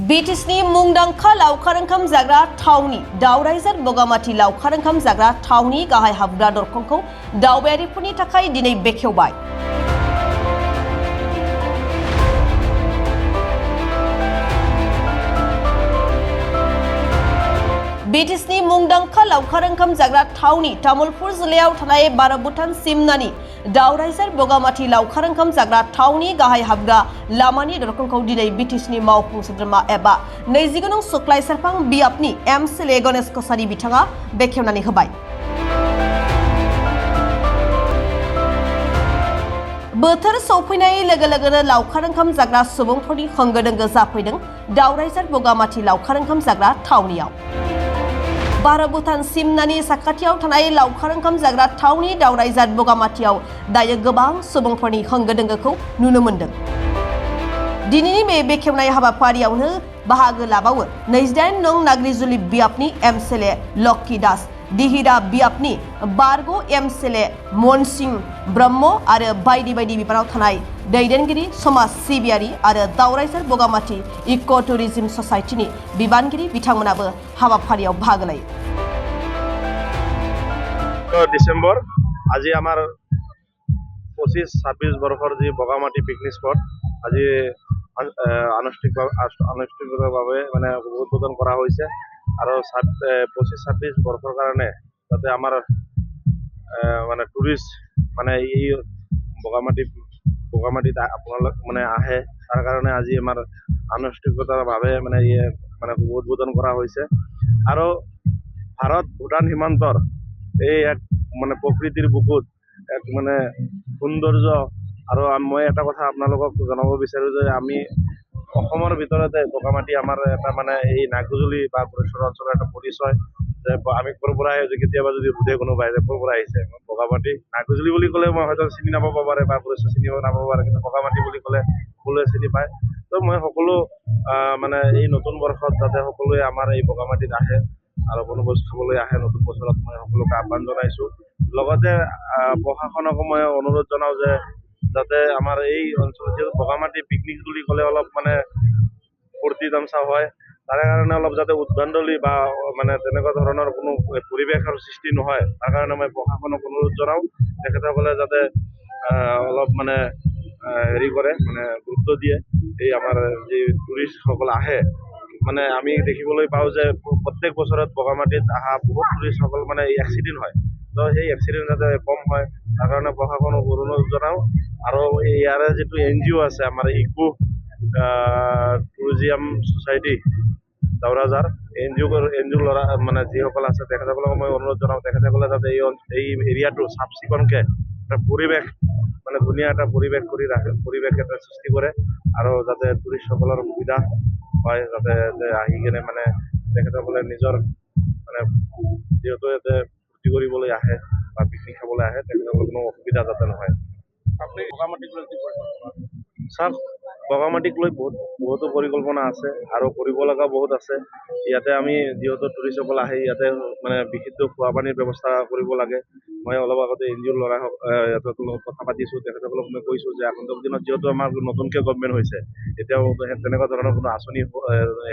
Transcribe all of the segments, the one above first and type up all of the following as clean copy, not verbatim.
बिटिसिनि मुंदांखा लावखार ओंखाम जाग्रा थावनि दावराइजार बगामाथि लावखार ओंखाम जाग्रा थावनि गाहाय हाबग्रा दरखंखौ दावबायारिफोरनि थाखाय दिनै बेखेवबाय। बिटिसिनि मुंदांखा लावखार ओंखाम जाग्रा थावनि तामुलपुर जिल्लायाव थानाय बारभुटान सिमनानि दावराइजार बगामाथि लावखार ओंखाम जाग्रा थावनि गाहाय हाबग्रा लामानि दरखंखौ दिनै बिटिसिनि मावफुं सोद्रोमा एबा 29 नं सुक्लाय सेरफां बियाबनि एमसिएलए गणेश कसारी बिथाङा बेखेवनानै होबाय। बोथोर सौफैनाय लोगो लोगोनो लावखार ओंखाम जाग्रा सुबुंफोरनि होंगो दोंगो जाफैदों दावराइजार बगामाथि लावखार ओंखाम जाग्रा थावनियाव। बारभुटान सिमनानि साखाथियाव थानाय लावखार ओंखाम जाग्रा थावनि दावराइजार बगामाथियाव दायो गोबां सुबुंफोरनि होंगो दोंगोखौ नुनो मोन्दों। दिनैनि बे बेखेवनाय हाबाफारियावनो बाहागो लाबावो 28 नं नाग्रिजुलि बियाबनि एमसिएलए लक्की दास, दिहिरा बियाबनि बारग' एमसिएलए मनसिं ब्रह्म आरो बायदि बायदि बिबानाव थानाय दैदेनगिरि, समाज सिबियारि आरो दावराइजार बगामाथि इक' टुरिज्म ससाइटिनि बिबानगिरि बिथांमोनाबो हाबाफारियाव बाहागो लायो। ডিসেম্বৰ আজি আমাৰ 25-26 বৰ্ষৰ যি বগামাটি পিকনিক স্পট আজি আনুষ্ঠানিকভাৱে মানে উদ্বোধন কৰা হৈছে আৰু 25-26 বৰ্ষৰ কাৰণে যাতে আমাৰ মানে টুৰিষ্ট মানে এই বগামাটিত আপোনালোক মানে আহে তাৰ কাৰণে আজি আমাৰ আনুষ্ঠানিকভাৱে মানে উদ্বোধন কৰা হৈছে আৰু ভাৰত ভূটান সীমান্তৰ এই এক মানে প্ৰকৃতিৰ বুকুত এক মানে সৌন্দৰ্য আৰু মই এটা কথা আপোনালোকক জনাব বিচাৰোঁ যে আমি অসমৰ ভিতৰতে বগামাটি আমাৰ এটা মানে এই নাগজুলি বা গুৰেশ্বৰ অঞ্চলৰ এটা পৰিচয় যে আমি ক'ৰ পৰা আহি কেতিয়াবা যদি সুধে কোনোবাই যে ক'ৰ পৰা আহিছে বগামাটি নাগজুলি বুলি ক'লে মই হয়তো চিনি নাপাব পাৰে বা গুৰেশ্বৰ চিনি নাপাব পাৰে, কিন্তু বগামাটি বুলি ক'লে সকলোৱে চিনি পায়। তো মই সকলো মানে এই নতুন বৰ্ষত যাতে সকলোৱে আমাৰ এই বগামাটিত আহে আৰু বনভোজ খাবলৈ আহে নতুন বছৰত মই সকলোকে আহ্বান জনাইছোঁ। লগতে প্ৰশাসনকো মই অনুৰোধ জনাওঁ যে যাতে আমাৰ এই অঞ্চলত বগামাটি পিকনিক বুলি ক'লে অলপ মানে ফূৰ্তি তামচা হয়, তাৰে কাৰণে অলপ যাতে উদ্ভণ্ডলি বা মানে তেনেকুৱা ধৰণৰ কোনো পৰিৱেশৰ সৃষ্টি নহয় তাৰ কাৰণে মই প্ৰশাসনক অনুৰোধ জনাওঁ তেখেতসকলে যাতে অলপ মানে হেৰি কৰে মানে গুৰুত্ব দিয়ে এই আমাৰ যি টুৰিষ্টসকল আহে। মানে আমি দেখিবলৈ পাওঁ যে প্ৰত্যেক বছৰত বগামাটিত অহা বহুত টুৰিষ্টসকল মানে এক্সিডেণ্ট হয়, তো সেই এক্সিডেণ্ট যাতে কম হয় তাৰ কাৰণে প্ৰশাসনক অনুৰোধ জনাওঁ। আৰু ইয়াৰে যিটো NGO আছে আমাৰ ইকো টুৰিজিয়াম ছ'চাইটি দাউৰাজাৰ NGO ল'ৰা মানে যিসকল আছে তেখেতসকলক মই অনুৰোধ জনাওঁ তেখেতসকলে যাতে এই এৰিয়াটো চাফ চিকুণকৈ এটা পৰিৱেশ মানে ধুনীয়া এটা পৰিৱেশ কৰি ৰাখে, পৰিৱেশ এটা সৃষ্টি কৰে আৰু যাতে টুৰিষ্টসকলৰ সুবিধা হয় যাতে আহি কিনে মানে তেখেতসকলে নিজৰ মানে যিহেতু ইয়াতে ফূৰ্তি কৰিবলৈ আহে বা পিকনিক খাবলৈ আহে তেখেতসকলৰ কোনো অসুবিধা যাতে নহয়। আপুনি বগামাটিক লৈ কি পৰিকল্পনা? চাওক, বগামাটিক লৈ বহুতো পৰিকল্পনা আছে আৰু কৰিব লগা বহুত আছে। ইয়াতে আমি যিহেতু টুৰিষ্টসকল আহে ইয়াতে মানে বিশুদ্ধ খোৱা পানীৰ ব্যৱস্থা কৰিব লাগে। মই অলপ আগতে NGO ল'ৰা সিহঁতৰ লগত কথা পাতিছোঁ, তেখেতসকলক মই কৈছোঁ যে আগন্তুক দিনত যিহেতু আমাৰ নতুনকৈ গভৰ্ণমেণ্ট হৈছে এতিয়াও তেনেকুৱা ধৰণৰ কোনো আঁচনি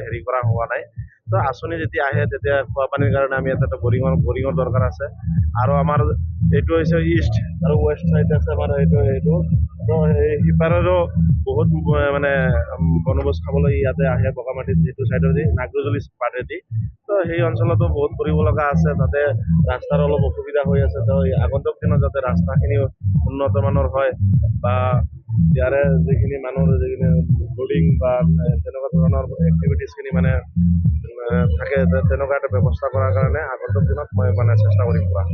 হেৰি কৰা হোৱা নাই। তো আঁচনি যেতিয়া আহে তেতিয়া খোৱা পানীৰ কাৰণে আমি এটা বৰিঙৰ দৰকাৰ আছে আৰু আমাৰ এইটো হৈছে ইষ্ট আৰু ৱেষ্ট চাইড আছে আমাৰ এইটো তো সিপাৰেও বহুত মানে বনভোজ খাবলৈ ইয়াতে আহে বগামাটিত যিটো চাইডেদি নাগ্ৰজুলি পাৰেদি। তো সেই অঞ্চলতো বহুত কৰিব লগা আছে, তাতে ৰাস্তাৰ অলপ অসুবিধা হৈ আছে। তো আগন্তুক দিনত যাতে ৰাস্তাখিনি উন্নত মানৰ হয় বা ইয়াৰে যিখিনি মানুহৰ যিখিনি বৰ্ডিং বা তেনেকুৱা ধৰণৰ এক্টিভিটিছখিনি মানে থাকে তেনেকুৱা এটা ব্যৱস্থা কৰাৰ কাৰণে আগন্তুক দিনত মই মানে চেষ্টা কৰিম কৰা।